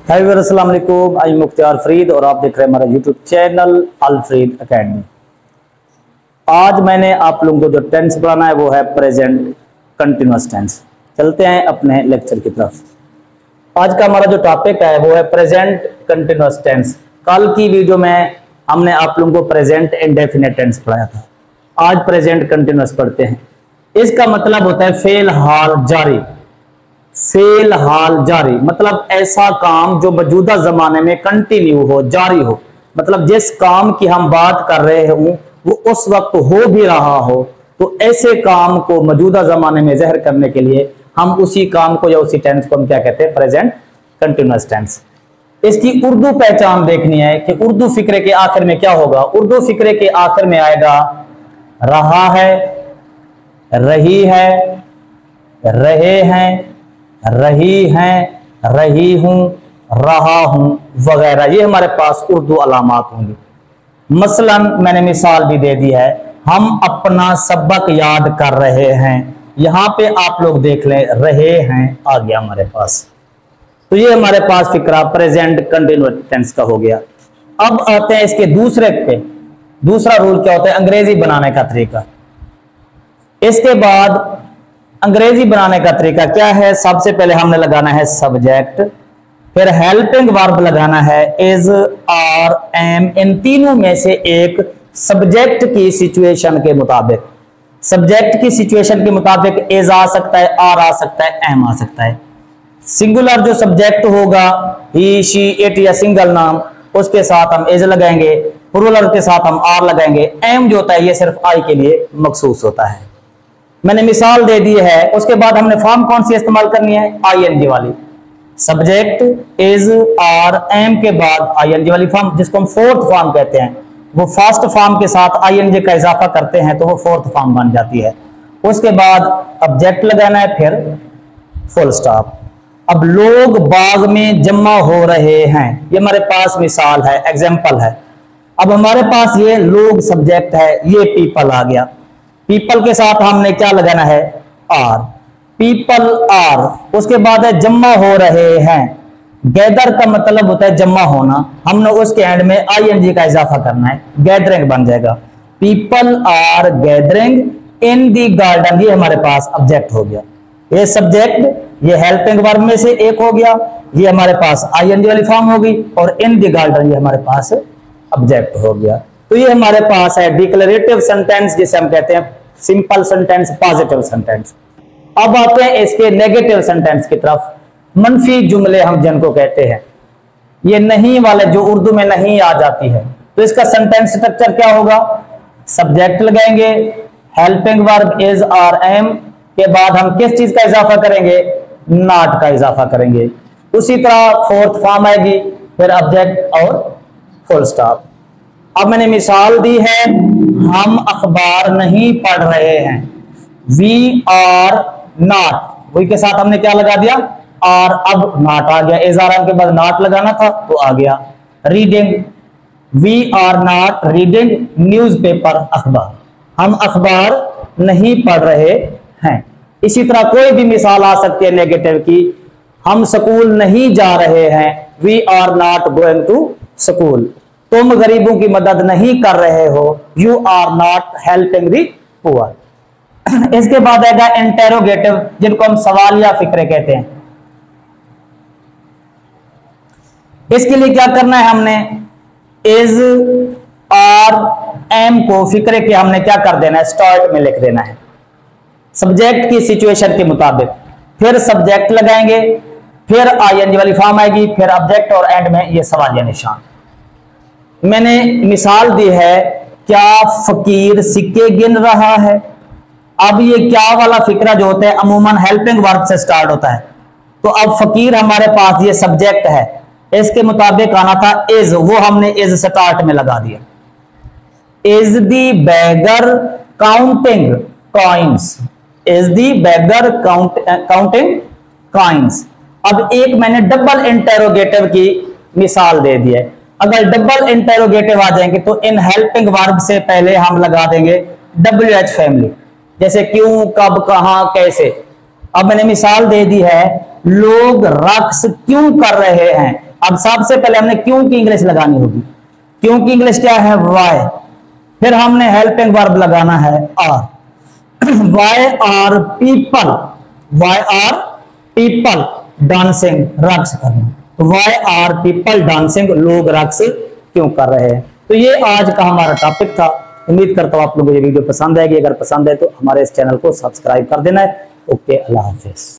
हाय viewers, अस्सलाम वालेकुम। आई मुख्तियार फरीद और आप देख रहे हैं हमारा यूट्यूब चैनल अल फरीद एकेडमी। आज मैंने आप लोगों को जो टेंस पढ़ाना है वो है प्रेजेंट कंटिन्यूअस टेंस। चलते हैं अपने लेक्चर की तरफ। आज का हमारा जो टॉपिक है वो है प्रेजेंट कंटिन्यूअस टेंस। कल की वीडियो में हमने आप लोगों को प्रेजेंट इंडेफिनिट टेंस पढ़ाया था। आज प्रेजेंट कंटिन्यूअस पढ़ते हैं। इसका मतलब होता है फेल हाल जारी। फेल हाल जारी मतलब ऐसा काम जो मौजूदा जमाने में कंटिन्यू हो, जारी हो। मतलब जिस काम की हम बात कर रहे हो वो उस वक्त हो भी रहा हो, तो ऐसे काम को मौजूदा जमाने में ज़हर करने के लिए हम उसी काम को या उसी टेंस को हम क्या कहते हैं, प्रेजेंट कंटिन्यूअस टेंस। इसकी उर्दू पहचान देखनी है कि उर्दू फिक्रे के आखिर में क्या होगा। उर्दू फिक्रे के आखिर में आएगा रहा है, रही है, रहे हैं, रही हैं, रही हूं, रहा हूं वगैरह। ये हमारे पास उर्दू अलामात होंगी। मसलन मैंने मिसाल भी दे दी है, हम अपना सबक याद कर रहे हैं। यहां पे आप लोग देख लें, रहे हैं आ गया हमारे पास। तो ये हमारे पास फिक्रा प्रेजेंट कंटिन्यूअस टेंस का हो गया। अब आते हैं इसके दूसरे पे। दूसरा रूल क्या होता है, अंग्रेजी बनाने का तरीका। इसके बाद अंग्रेजी बनाने का तरीका क्या है, सबसे पहले हमने लगाना है सब्जेक्ट, फिर हेल्पिंग वर्ब लगाना है इज, आर, एम। इन तीनों में से एक सब्जेक्ट की सिचुएशन के मुताबिक, सब्जेक्ट की सिचुएशन के मुताबिक इज आ सकता है, आर आ सकता है, एम आ सकता है। सिंगुलर जो सब्जेक्ट होगा, ही, शी, इट या सिंगल नाम, उसके साथ हम इज लगाएंगे। प्लूरल के साथ हम आर लगाएंगे। एम जो होता है ये सिर्फ आई के लिए मखसूस होता है। मैंने मिसाल दे दी है। उसके बाद हमने फॉर्म कौन सी इस्तेमाल करनी है, आईएनजी वाली। सब्जेक्ट इज, आर, एम के बाद आईएनजी वाली फॉर्म, जिसको हम फोर्थ फॉर्म कहते हैं। वो फर्स्ट फॉर्म के साथ आईएनजी का इजाफा करते हैं तो वो फोर्थ फॉर्म बन जाती है। उसके बाद ऑब्जेक्ट लगाना है, फिर फुल स्टॉप। अब लोग बाग में जमा हो रहे हैं, ये हमारे पास मिसाल है, एग्जाम्पल है। अब हमारे पास ये लोग सब्जेक्ट है, ये पीपल आ गया। पीपल के साथ हमने क्या लगाना है, आर। People are. उसके बाद है जमा हो रहे हैं। गैदर का मतलब होता है जमा होना, हमने उसके एंड में आईएनजी का इजाफा करना है, गैदरिंग बन जाएगा। People are gathering in the garden, ये हमारे पास ऑब्जेक्ट हो गया। ये सब्जेक्ट, ये हेल्पिंग वर्ब में से एक हो गया, ये हमारे पास आईएनजी वाली फॉर्म होगी, और इन दी गार्डन ये हमारे पास ऑब्जेक्ट हो गया। तो ये हमारे पास है डिक्लेरेटिव सेंटेंस, जिसे हम कहते हैं सिंपल सेंटेंस, पॉजिटिव सेंटेंस। अब आते हैं इसके नेगेटिव सेंटेंस की तरफ। मनफी जुमले हम जिनको कहते हैं, ये नहीं वाले जो उर्दू में नहीं आ जाती है, तो इसका सेंटेंस स्ट्रक्चर क्या होगा, सब्जेक्ट लगाएंगे, helping verb is, are, am के बाद हम किस चीज का इजाफा करेंगे, नॉट का इजाफा करेंगे। उसी तरह फोर्थ फॉर्म आएगी, फिर ऑब्जेक्ट और फुल स्टॉप। अब मैंने मिसाल दी है, हम अखबार नहीं पढ़ रहे हैं। वी आर नॉट, वही के साथ हमने क्या लगा दिया, आर। अब नॉट आ गया, इज, आर, एम के बाद नॉट लगाना था तो आ गया। Reading, we are not reading newspaper, अखबार, हम अखबार नहीं पढ़ रहे हैं। इसी तरह कोई भी मिसाल आ सकती है नेगेटिव की, हम स्कूल नहीं जा रहे हैं, we are not going to school. तुम गरीबों की मदद नहीं कर रहे हो, you are not helping the poor. इसके बाद आएगा इंटेरोगेटिव, जिनको हम सवालिया फिक्रे कहते हैं। इसके लिए क्या करना है, हमने इज, आर, एम को फिक्रे के हमने क्या कर देना है, स्टार्ट में लिख देना है सब्जेक्ट की सिचुएशन के मुताबिक। फिर सब्जेक्ट लगाएंगे, फिर आईएनजी वाली फॉर्म आएगी, फिर ऑब्जेक्ट और एंड में ये सवालिया निशान। मैंने मिसाल दी है, क्या फकीर सिक्के गिन रहा है। अब ये क्या वाला फिक्रा जो होता है अमूमन हेल्पिंग वर्ब से स्टार्ट होता है। तो अब फकीर हमारे पास ये सब्जेक्ट है, इसके मुताबिक आना था इज, वो हमने इज स्टार्ट में लगा दिया। Is the beggar counting coins, is the beggar counting coins. अब एक मैंने डबल इंटेरोगेटिव की मिसाल दे दी है। अगर डबल इंटेरोगेटिव आ जाएंगे तो इन हेल्पिंग वर्ब से पहले हम लगा देंगे WH फैमिली, जैसे क्यों, कब, कहां, कैसे। अब मैंने मिसाल दे दी है, लोग रक्स क्यों कर रहे हैं। अब सबसे पहले हमने क्यों की इंग्लिश लगानी होगी। क्यों की इंग्लिश क्या है, वाई। फिर हमने हेल्पिंग वर्ब लगाना है are. Why are people, why are people dancing, रक्स करना। तो वाई आर पीपल डांसिंग, लोग रक्स क्यों कर रहे हैं। तो ये आज का हमारा टॉपिक था। उम्मीद करता हूं आप लोगों को ये वीडियो पसंद आएगी। अगर पसंद है तो हमारे इस चैनल को सब्सक्राइब कर देना है। ओके, अल्लाह हाफिज।